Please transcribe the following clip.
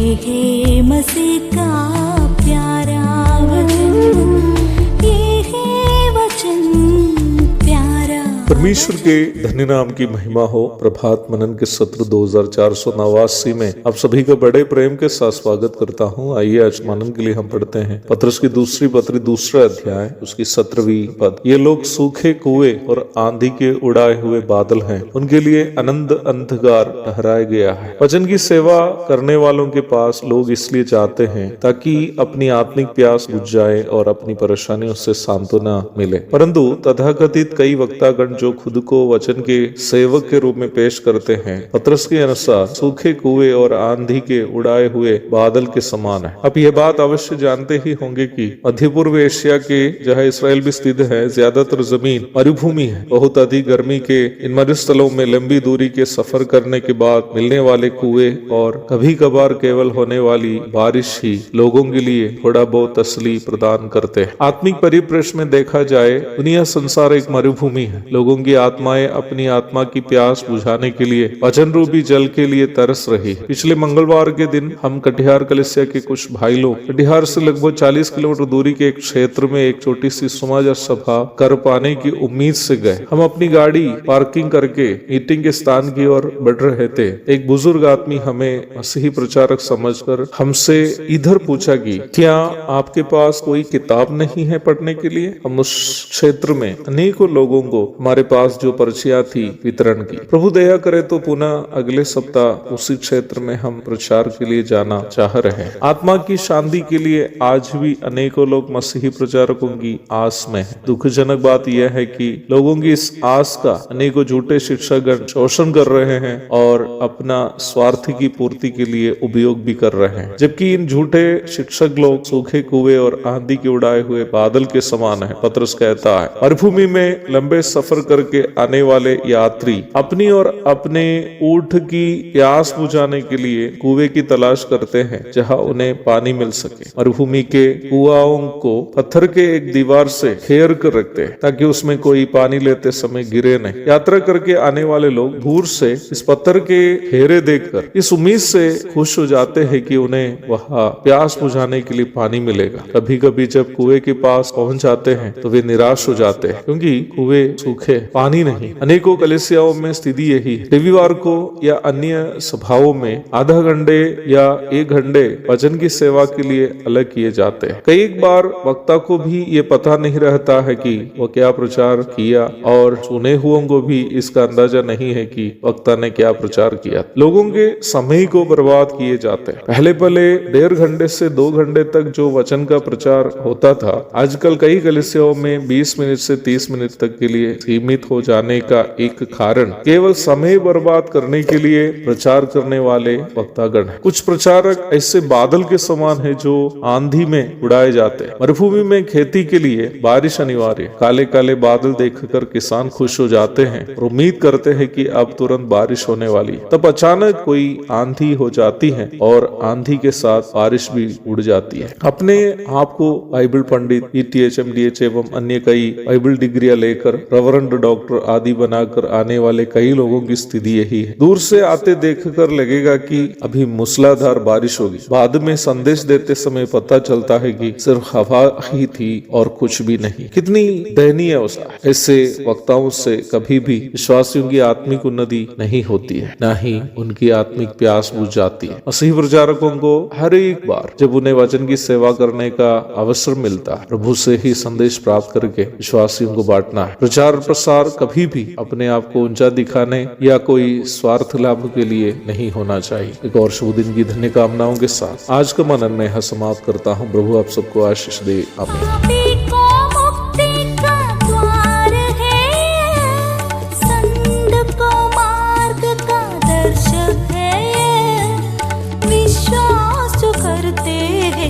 है मसीह का प्यारा वचन, ये है वचन प्यारा। परमेश्वर के धन्य नाम की महिमा हो। प्रभात मनन के सत्र 2489 में आप सभी का बड़े प्रेम के साथ स्वागत करता हूँ। आइए आज मनन के लिए हम पढ़ते हैं पत्रस की दूसरी पत्री, दूसरा अध्याय, उसकी 17वीं पद। ये लोग सूखे कुएं और आंधी के उड़ाए हुए बादल हैं, उनके लिए आनंद अंधकार ठहराया गया है। वचन की सेवा करने वालों के पास लोग इसलिए जाते हैं ताकि अपनी आत्मिक प्यास बुझ जाए और अपनी परेशानियों से सांत्वना मिले। परंतु तथाकथित कई वक्तागण जो खुद को वचन के सेवक के रूप में पेश करते हैं, पत्रस के अनुसार सूखे कुएं और आंधी के उड़ाए हुए बादल के समान है। अब यह बात अवश्य जानते ही होंगे कि मध्य पूर्व एशिया के, जहाँ इसराइल भी स्थित है, ज्यादातर जमीन मरुभूमि है। बहुत अधिक गर्मी के इन मरुस्थलों में लंबी दूरी के सफर करने के बाद मिलने वाले कुएं और कभी कभार केवल होने वाली बारिश ही लोगों के लिए थोड़ा बहुत तसल्ली प्रदान करते हैं। आत्मिक परिप्रेक्ष्य में देखा जाए, दुनिया संसार एक मरुभूमि है। लोगों की आत्माएं अपनी आत्मा की प्यास बुझाने के लिए वचन रूपी जल के लिए तरस रही। पिछले मंगलवार के दिन हम कटिहार कलीसिया के कुछ भाई लोग कटिहार से लगभग 40 किलोमीटर दूरी के एक क्षेत्र में एक छोटी सी समाज सभा कर पाने की उम्मीद से गए। हम अपनी गाड़ी पार्किंग करके मीटिंग के स्थान की ओर बढ़ रहे थे। एक बुजुर्ग आदमी हमें मसीही प्रचारक समझकर हमसे इधर पूछा कि क्या आपके पास कोई किताब नहीं है पढ़ने के लिए। हम उस क्षेत्र में अनेकों लोगों को हमारे पास जो पर्चियां थी वितरण की। प्रभु दया करे तो पुनः अगले सप्ताह उसी क्षेत्र में हम प्रचार के लिए जाना चाह रहे हैं। आत्मा की शांति के लिए आज भी अनेकों लोग मसीही प्रचारकों की आस में हैं। दुखजनक बात यह है कि लोगों की इस आस का अनेकों झूठे शिक्षकगण शोषण कर रहे हैं और अपना स्वार्थ की पूर्ति के लिए उपयोग भी कर रहे हैं। जबकि इन झूठे शिक्षक लोग सूखे कुएं और आंधी के उड़ाए हुए बादल के समान है। पत्रस कहता है, मरुभूमि में लंबे सफर करके आने वाले यात्री अपनी और अपने ऊंट की प्यास बुझाने के लिए कुएं की तलाश करते हैं जहां उन्हें पानी मिल सके। मरुभूमि के कुआओं को पत्थर के एक दीवार से घेर कर रखते हैं ताकि उसमें कोई पानी लेते समय गिरे नहीं। यात्रा करके आने वाले लोग दूर से इस पत्थर के घेरे देखकर इस उम्मीद से खुश हो जाते हैं कि उन्हें वहां प्यास बुझाने के लिए पानी मिलेगा। कभी कभी जब कुएं के पास पहुंच जाते हैं तो वे निराश हो जाते हैं क्योंकि कुएं सूखे, पानी नहीं। अनेकों कलीसियाओं में स्थिति यही है। रविवार को या अन्य सभाओं में आधा घंटे या 1 घंटे वचन की सेवा के लिए अलग किए जाते हैं। कई बार वक्ता को भी ये पता नहीं रहता है कि वह क्या प्रचार किया और सुने हुओं को भी इसका अंदाजा नहीं है कि वक्ता ने क्या प्रचार किया। लोगों के समय को बर्बाद किए जाते हैं। पहले 1.5 घंटे से 2 घंटे तक जो वचन का प्रचार होता था, आजकल कई कलीसियाओं में 20 मिनट से 30 मिनट तक के लिए सीमित हो जाने का एक कारण केवल समय बर्बाद करने के लिए प्रचार करने वाले वक्तागण हैं। कुछ प्रचारक ऐसे बादल के समान है जो आंधी में उड़ाए जाते हैं। मरुभूमि में खेती के लिए बारिश अनिवार्य। काले काले बादल देखकर किसान खुश हो जाते हैं और उम्मीद करते हैं कि अब तुरंत बारिश होने वाली है। तब अचानक कोई आंधी हो जाती है और आंधी के साथ बारिश भी उड़ जाती है। अपने आप को बाइबल पंडित, ETH, MDH एवं अन्य कई बाइबल डिग्रियां लेकर रेवरेंड, डॉक्टर आदि बनाकर आने वाले कई लोगों की स्थिति यही है। दूर से आते देखकर लगेगा कि अभी मूसलाधार बारिश होगी। बाद में संदेश देते समय पता चलता है कि सिर्फ हवा ही थी और कुछ भी नहीं। कितनी दयनीय अवस्था। ऐसे वक्ताओं से कभी भी विश्वासियों की आत्मिक उन्नति नहीं होती है, न ही उनकी आत्मिक प्यास बुझ जाती है। मसीही प्रचारकों को हर एक बार जब उन्हें वचन की सेवा करने का अवसर मिलता है, प्रभु से ही संदेश प्राप्त करके विश्वासियों को बांटना है। प्रचार प्रसार कभी भी अपने आप को ऊंचा दिखाने या कोई स्वार्थ लाभ के लिए नहीं होना चाहिए। एक और शुभ दिन की धन्य कामनाओं के साथ आज का मनन में यह समाप्त करता हूँ। प्रभु आप सबको आशीष दे। आमीन। विश्वास जो करते हैं